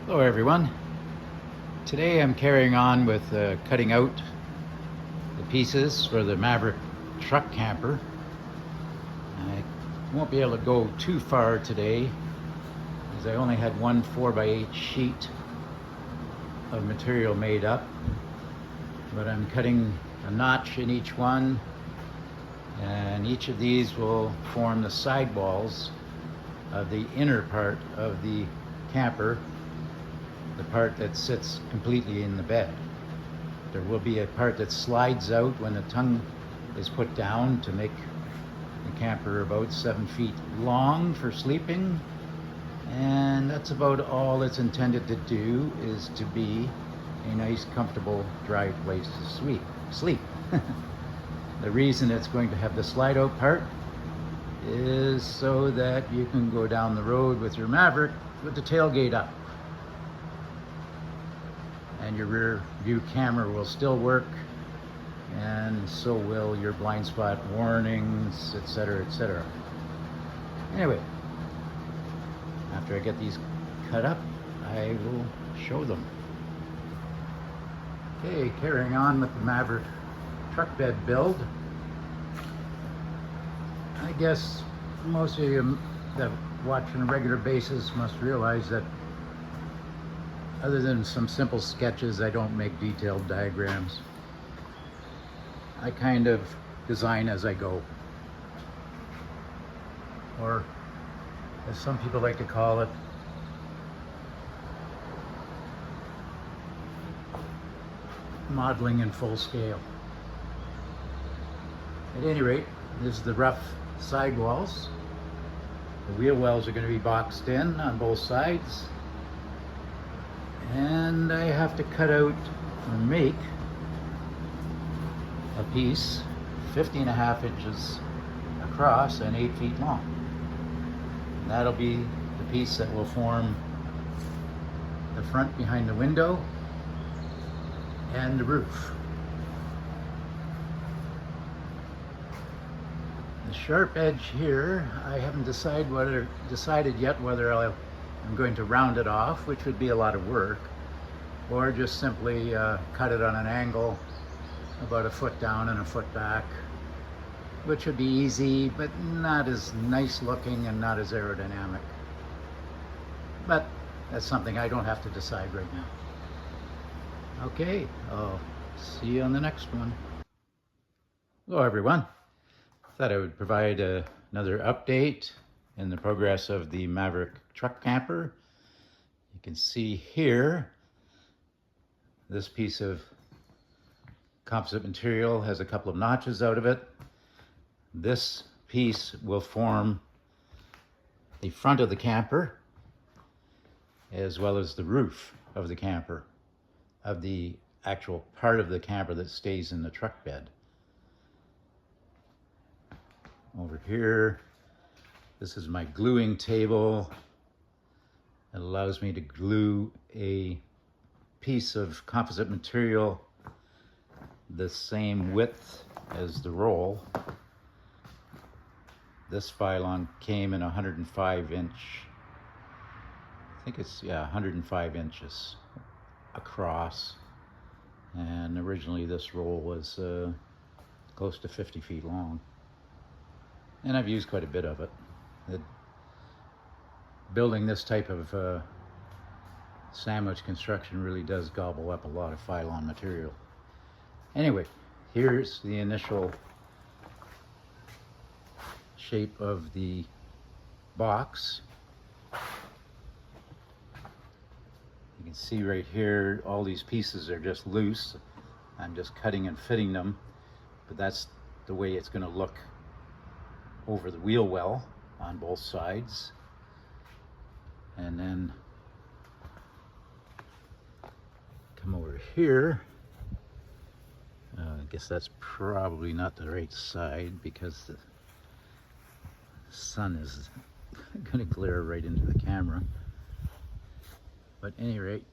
Hello everyone. Today I'm carrying on with cutting out the pieces for the Maverick truck camper. I won't be able to go too far today as I only had one 4x8 sheet of material made up, but I'm cutting a notch in each one, and each of these will form the sidewalls of the inner part of the camper, the part that sits completely in the bed. There will be a part that slides out when the tongue is put down to make the camper about 7 feet long for sleeping, and that's about all it's intended to do, is to be a nice, comfortable, dry place to sleep. The reason it's going to have the slide out part is so that you can go down the road with your Maverick with the tailgate up, and your rear view camera will still work, and so will your blind spot warnings, etc., etc. Anyway, after I get these cut up, I will show them. Okay, carrying on with the Maverick truck bed build. I guess most of you that watch on a regular basis must realize that other than some simple sketches, I don't make detailed diagrams. I kind of design as I go. Or, as some people like to call it, modeling in full scale. At any rate, this is the rough sidewalls. The wheel wells are going to be boxed in on both sides. And I have to cut out or make a piece 50.5 inches across and 8 feet long. And that'll be the piece that will form the front behind the window and the roof. The sharp edge here, I haven't decided yet whether I'm going to round it off, which would be a lot of work, or just simply cut it on an angle about a foot down and a foot back, which would be easy, but not as nice looking and not as aerodynamic. But that's something I don't have to decide right now. Okay, I'll see you on the next one. Hello everyone. Thought I would provide another update in the progress of the Maverick truck camper. You can see here, this piece of composite material has a couple of notches out of it. This piece will form the front of the camper as well as the roof of the camper, of the actual part of the camper that stays in the truck bed. Over here, this is my gluing table. It allows me to glue a piece of composite material the same width as the roll. This pylon came in 105 inch, I think it's, 105 inches across. And originally this roll was close to 50 feet long. And I've used quite a bit of it. Building this type of sandwich construction really does gobble up a lot of pylon material. Anyway, here's the initial shape of the box. You can see right here, all these pieces are just loose. I'm just cutting and fitting them, but that's the way it's going to look over the wheel well on both sides. And then come over here. I guess that's probably not the right side because the sun is going to glare right into the camera. But at any rate,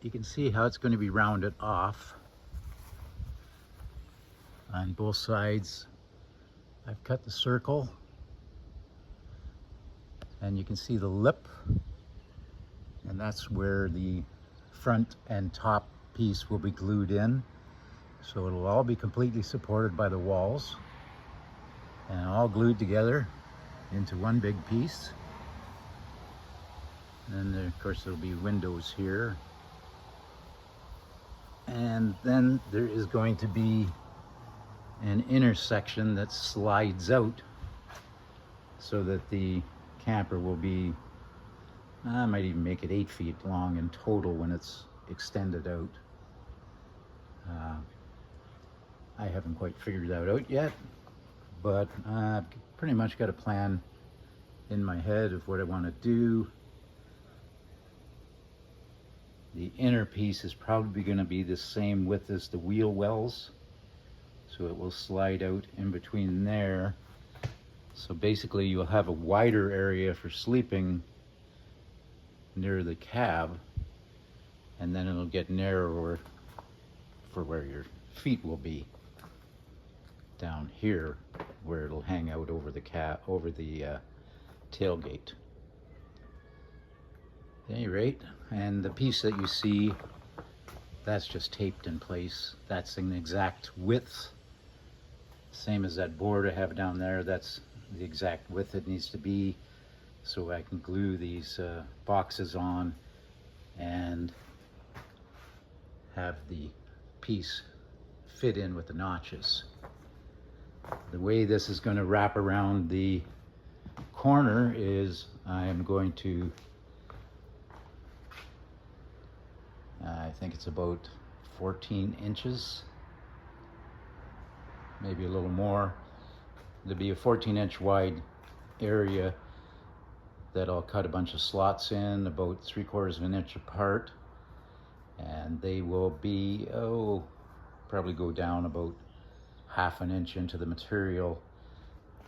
you can see how it's going to be rounded off on both sides. I've cut the circle, and you can see the lip and that's where the front and top piece will be glued in. So it'll all be completely supported by the walls and all glued together into one big piece. And then of course there'll be windows here. And then there is going to be an intersection that slides out so that the camper will be, I might even make it 8 feet long in total when it's extended out. I haven't quite figured that out yet, but I've pretty much got a plan in my head of what I want to do. The inner piece is probably going to be the same width as the wheel wells, so it will slide out in between there. So basically you'll have a wider area for sleeping near the cab, and then it'll get narrower for where your feet will be down here, where it'll hang out over the tailgate. At any rate, and the piece that you see, that's just taped in place. That's an exact width, same as that board I have down there. That's the exact width it needs to be, so I can glue these boxes on and have the piece fit in with the notches. The way this is going to wrap around the corner is I am going to, I think it's about 14 inches, maybe a little more. There'll be a 14-inch wide area that I'll cut a bunch of slots in about 3/4 of an inch apart, and they will be, probably go down about 1/2 inch into the material,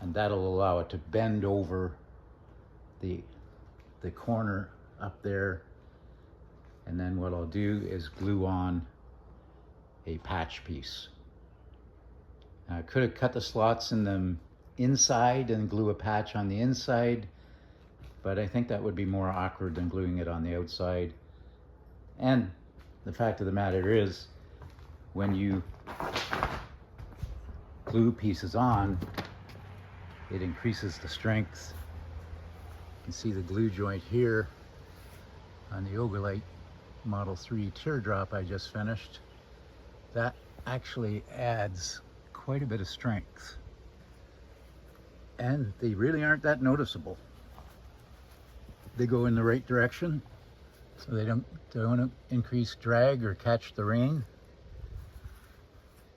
and that'll allow it to bend over the corner up there. And then what I'll do is glue on a patch piece. Now, I could have cut the slots in the inside and glue a patch on the inside, but I think that would be more awkward than gluing it on the outside. And the fact of the matter is, when you glue pieces on, it increases the strength. You can see the glue joint here on the OgiLite Model 3 teardrop I just finished. That actually adds quite a bit of strength, and they really aren't that noticeable. They go in the right direction, so they don't increase drag or catch the rain.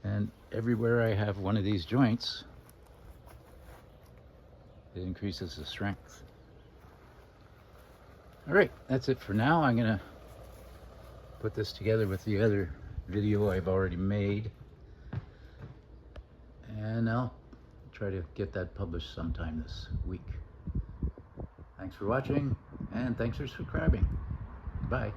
And everywhere I have one of these joints, it increases the strength. All right, that's it for now. I'm gonna put this together with the other video I've already made, and I'll try to get that published sometime this week. Thanks for watching, and thanks for subscribing. Bye.